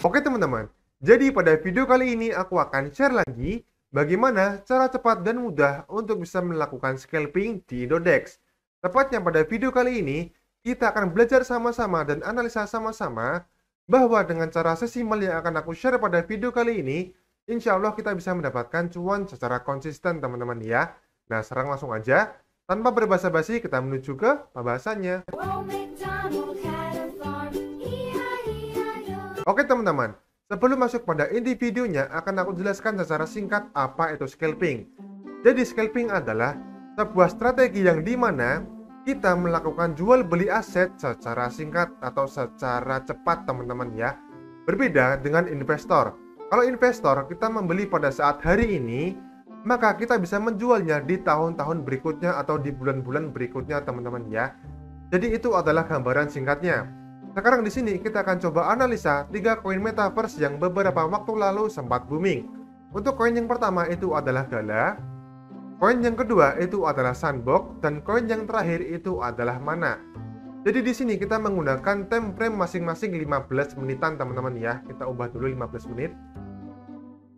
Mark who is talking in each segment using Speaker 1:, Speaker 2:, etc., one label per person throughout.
Speaker 1: Oke teman-teman, jadi pada video kali ini aku akan share lagi bagaimana cara cepat dan mudah untuk bisa melakukan scalping di Indodex. Tepatnya pada video kali ini, kita akan belajar sama-sama dan analisa sama-sama bahwa dengan cara sesimpel yang akan aku share pada video kali ini, insya Allah kita bisa mendapatkan cuan secara konsisten teman-teman ya. Nah sekarang langsung aja, tanpa berbasa-basi kita menuju ke pembahasannya. Oke teman-teman, sebelum masuk pada inti videonya akan aku jelaskan secara singkat apa itu scalping. Jadi scalping adalah sebuah strategi yang dimana kita melakukan jual beli aset secara singkat atau secara cepat teman-teman ya. Berbeda dengan investor. Kalau investor kita membeli pada saat hari ini, maka kita bisa menjualnya di tahun-tahun berikutnya atau di bulan-bulan berikutnya teman-teman ya. Jadi itu adalah gambaran singkatnya. Sekarang di sini kita akan coba analisa 3 koin metaverse yang beberapa waktu lalu sempat booming. Untuk koin yang pertama itu adalah Gala, koin yang kedua itu adalah Sandbox, dan koin yang terakhir itu adalah Mana. Jadi di sini kita menggunakan time frame masing-masing 15 menitan teman-teman ya. Kita ubah dulu 15 menit.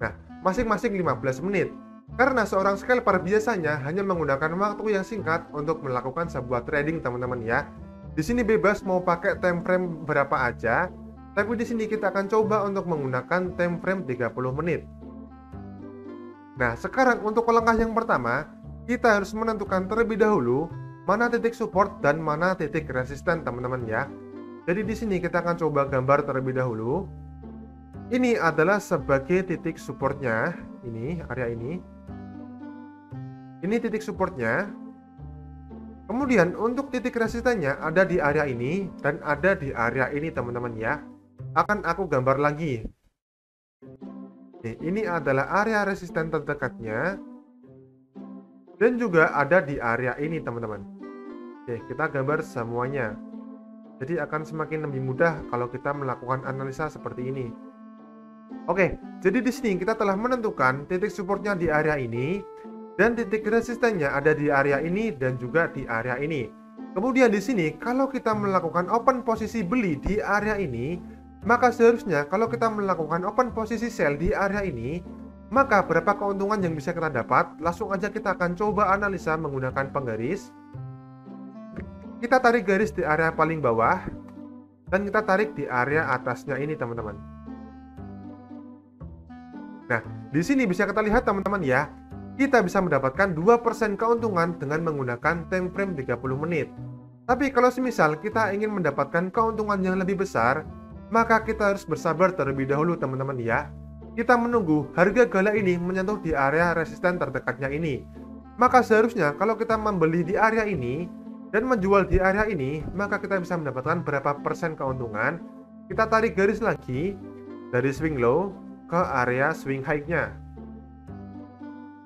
Speaker 1: Nah, masing-masing 15 menit. Karena seorang scalper biasanya hanya menggunakan waktu yang singkat untuk melakukan sebuah trading teman-teman ya. Di sini bebas mau pakai time frame berapa aja, tapi di sini kita akan coba untuk menggunakan time frame 30 menit. Nah, sekarang untuk langkah yang pertama, kita harus menentukan terlebih dahulu mana titik support dan mana titik resisten, teman-teman ya. Jadi di sini kita akan coba gambar terlebih dahulu. Ini adalah sebagai titik supportnya, ini area ini. Ini titik supportnya. Kemudian untuk titik resistennya ada di area ini dan ada di area ini teman-teman ya. Akan aku gambar lagi. Nih, ini adalah area resisten terdekatnya dan juga ada di area ini teman-teman. Oke, kita gambar semuanya. Jadi akan semakin lebih mudah kalau kita melakukan analisa seperti ini. Oke, jadi di sini kita telah menentukan titik supportnya di area ini. Dan titik resistennya ada di area ini dan juga di area ini. Kemudian di sini kalau kita melakukan open posisi beli di area ini, maka seharusnya kalau kita melakukan open posisi sell di area ini, maka berapa keuntungan yang bisa kita dapat? Langsung aja kita akan coba analisa menggunakan penggaris. Kita tarik garis di area paling bawah dan kita tarik di area atasnya ini teman-teman. Nah, di sini bisa kita lihat teman-teman ya. Kita bisa mendapatkan 2% keuntungan dengan menggunakan time frame 30 menit. Tapi kalau semisal kita ingin mendapatkan keuntungan yang lebih besar, maka kita harus bersabar terlebih dahulu teman-teman ya. Kita menunggu harga Gala ini menyentuh di area resisten terdekatnya ini. Maka seharusnya kalau kita membeli di area ini dan menjual di area ini, maka kita bisa mendapatkan berapa persen keuntungan. Kita tarik garis lagi dari swing low ke area swing high-nya.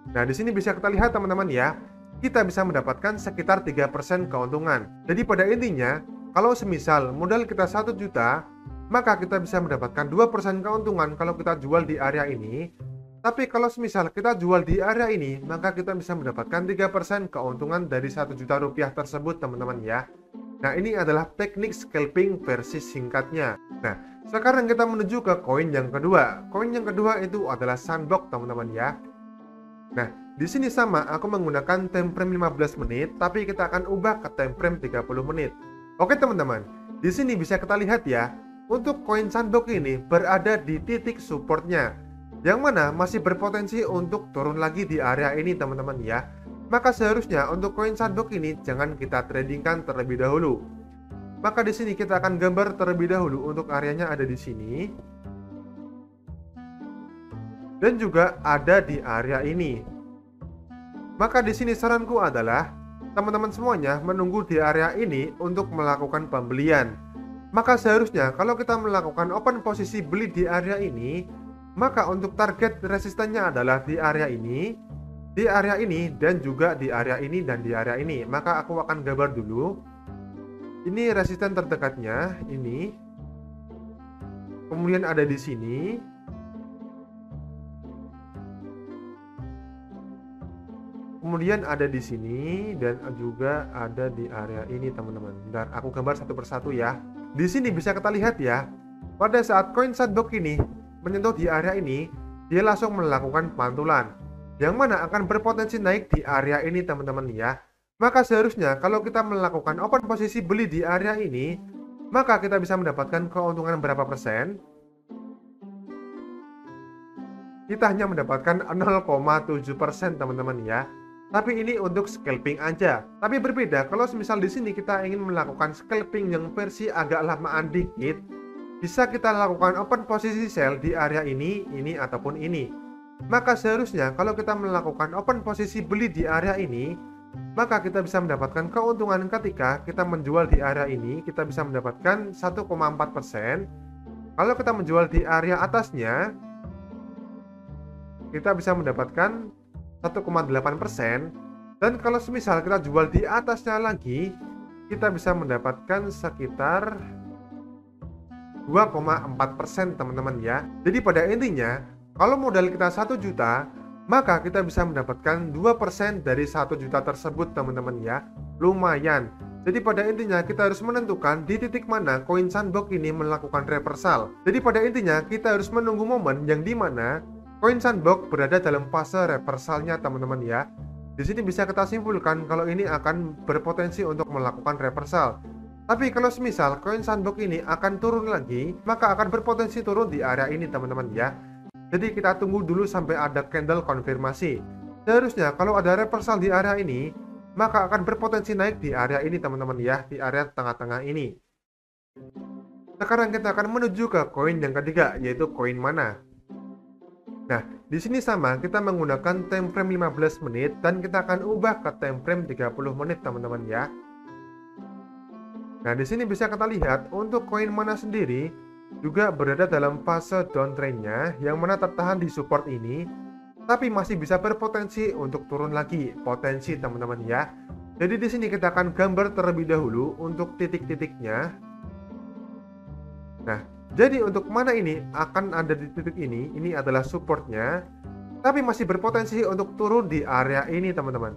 Speaker 1: Nah, di sini bisa kita lihat teman-teman ya, kita bisa mendapatkan sekitar 3% keuntungan. Jadi pada intinya, kalau semisal modal kita 1 juta, maka kita bisa mendapatkan 2% keuntungan kalau kita jual di area ini. Tapi kalau semisal kita jual di area ini, maka kita bisa mendapatkan 3% keuntungan dari 1 juta rupiah tersebut teman-teman ya. Nah, ini adalah teknik scalping versi singkatnya. Nah, sekarang kita menuju ke koin yang kedua. Koin yang kedua itu adalah Sandbox teman-teman ya. Nah, di sini sama, aku menggunakan time frame 15 menit, tapi kita akan ubah ke time frame 30 menit. Oke teman-teman, di sini bisa kita lihat ya, untuk koin Sandbox ini berada di titik supportnya, yang mana masih berpotensi untuk turun lagi di area ini teman-teman ya. Maka seharusnya untuk koin Sandbox ini jangan kita tradingkan terlebih dahulu. Maka di sini kita akan gambar terlebih dahulu untuk areanya ada di sini. Dan juga ada di area ini. Maka di sini saranku adalah teman-teman semuanya menunggu di area ini untuk melakukan pembelian. Maka seharusnya kalau kita melakukan open posisi beli di area ini, maka untuk target resistennya adalah di area ini, dan juga di area ini dan di area ini. Maka aku akan gambar dulu. Ini resisten terdekatnya, ini. Kemudian ada di sini. kemudian ada di sini, dan juga ada di area ini teman-teman. Bentar, aku gambar satu persatu ya. Di sini bisa kita lihat ya, pada saat koin sandbox ini menyentuh di area ini, dia langsung melakukan pantulan, yang mana akan berpotensi naik di area ini teman-teman ya. Maka seharusnya kalau kita melakukan open posisi beli di area ini, maka kita bisa mendapatkan keuntungan berapa persen? Kita hanya mendapatkan 0,7% teman-teman ya. Tapi ini untuk scalping aja. Tapi berbeda kalau misal di sini kita ingin melakukan scalping yang versi agak lamaan dikit, bisa kita lakukan open posisi sell di area ini ataupun ini. Maka seharusnya kalau kita melakukan open posisi beli di area ini, maka kita bisa mendapatkan keuntungan ketika kita menjual di area ini, kita bisa mendapatkan 1,4%. Kalau kita menjual di area atasnya, kita bisa mendapatkan 1,8%, dan kalau semisal kita jual di atasnya lagi, kita bisa mendapatkan sekitar 2,4% teman-teman ya. Jadi pada intinya, kalau modal kita 1 juta, maka kita bisa mendapatkan 2% dari 1 juta tersebut teman-teman ya. Lumayan. Jadi pada intinya kita harus menentukan di titik mana koin sandbox ini melakukan reversal. Jadi pada intinya kita harus menunggu momen yang dimana koin sandbox berada dalam fase reversalnya teman-teman ya. Di sini bisa kita simpulkan kalau ini akan berpotensi untuk melakukan reversal. Tapi kalau semisal koin sandbox ini akan turun lagi, maka akan berpotensi turun di area ini teman-teman ya. Jadi kita tunggu dulu sampai ada candle konfirmasi. Seharusnya kalau ada reversal di area ini, maka akan berpotensi naik di area ini teman-teman ya, di area tengah-tengah ini. Sekarang kita akan menuju ke koin yang ketiga, yaitu koin mana. Nah, di sini sama, kita menggunakan time frame 15 menit dan kita akan ubah ke time frame 30 menit teman-teman ya. Nah, di sini bisa kita lihat untuk koin mana sendiri juga berada dalam fase downtrendnya, yang mana tertahan di support ini, tapi masih bisa berpotensi untuk turun lagi, potensi teman-teman ya. Jadi di sini kita akan gambar terlebih dahulu untuk titik-titiknya. Nah, jadi untuk mana ini akan ada di titik ini adalah supportnya, tapi masih berpotensi untuk turun di area ini teman-teman.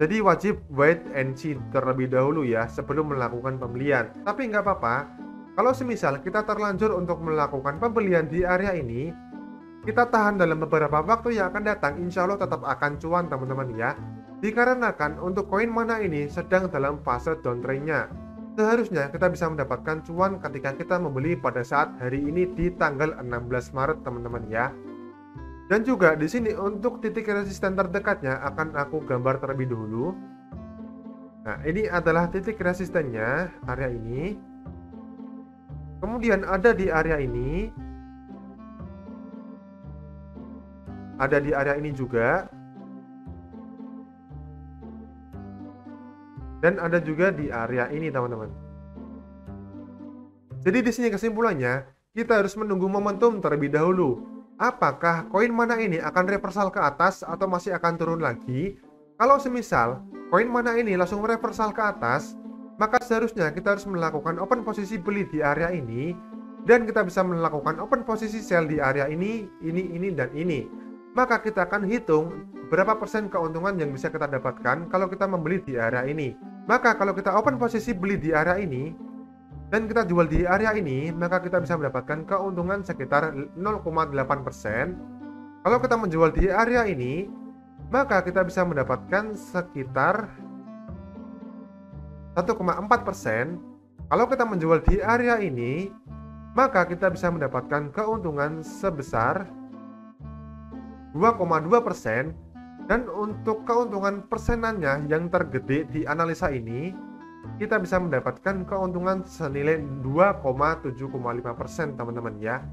Speaker 1: Jadi wajib wait and see terlebih dahulu ya sebelum melakukan pembelian. Tapi nggak apa-apa, kalau semisal kita terlanjur untuk melakukan pembelian di area ini, kita tahan dalam beberapa waktu yang akan datang, insya Allah tetap akan cuan teman-teman ya. Dikarenakan untuk koin mana ini sedang dalam fase downtrendnya. Seharusnya kita bisa mendapatkan cuan ketika kita membeli pada saat hari ini di tanggal 16 Maret teman-teman ya. Dan juga di sini untuk titik resisten terdekatnya akan aku gambar terlebih dahulu. Nah, ini adalah titik resistennya, area ini. Kemudian ada di area ini. Ada di area ini juga. Dan ada juga di area ini teman-teman. Jadi di sini kesimpulannya, kita harus menunggu momentum terlebih dahulu. Apakah koin mana ini akan reversal ke atas atau masih akan turun lagi? Kalau semisal koin mana ini langsung reversal ke atas, maka seharusnya kita harus melakukan open posisi beli di area ini, dan kita bisa melakukan open posisi sell di area ini, dan ini. Maka kita akan hitung berapa persen keuntungan yang bisa kita dapatkan kalau kita membeli di area ini. Maka kalau kita open posisi beli di area ini dan kita jual di area ini, maka kita bisa mendapatkan keuntungan sekitar 0,8%. Kalau kita menjual di area ini, maka kita bisa mendapatkan sekitar 1,4%. Kalau kita menjual di area ini, maka kita bisa mendapatkan keuntungan sebesar 2,2%. Dan untuk keuntungan persenannya yang tergede di analisa ini, kita bisa mendapatkan keuntungan senilai 2,7,5% teman-teman ya.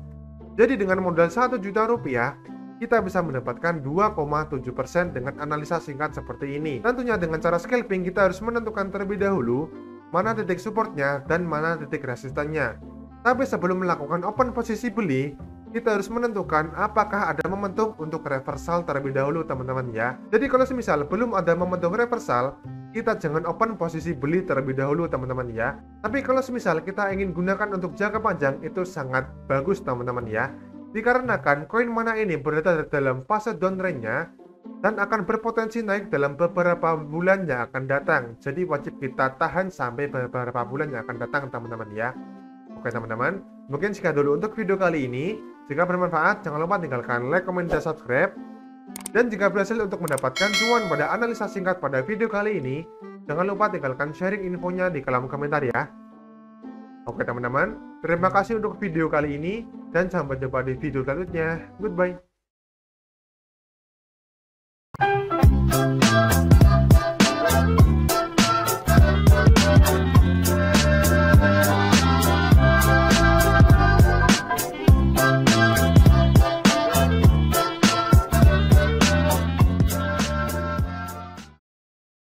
Speaker 1: Jadi dengan modal 1 juta rupiah, kita bisa mendapatkan 2,7% dengan analisa singkat seperti ini. Tentunya dengan cara scalping kita harus menentukan terlebih dahulu mana titik supportnya dan mana titik resistannya. Tapi sebelum melakukan open posisi beli, kita harus menentukan apakah ada momentum untuk reversal terlebih dahulu teman-teman ya. Jadi kalau semisal belum ada momentum reversal, kita jangan open posisi beli terlebih dahulu teman-teman ya. Tapi kalau semisal kita ingin gunakan untuk jangka panjang, itu sangat bagus teman-teman ya. Dikarenakan koin mana ini berada dalam fase downtrendnya, dan akan berpotensi naik dalam beberapa bulan yang akan datang. Jadi wajib kita tahan sampai beberapa bulan yang akan datang teman-teman ya. Oke teman-teman, mungkin sekian dulu untuk video kali ini. Jika bermanfaat, jangan lupa tinggalkan like, komen, dan subscribe. Dan jika berhasil untuk mendapatkan cuan pada analisa singkat pada video kali ini, jangan lupa tinggalkan sharing infonya di kolom komentar ya. Oke teman-teman, terima kasih untuk video kali ini dan sampai jumpa di video selanjutnya. Goodbye.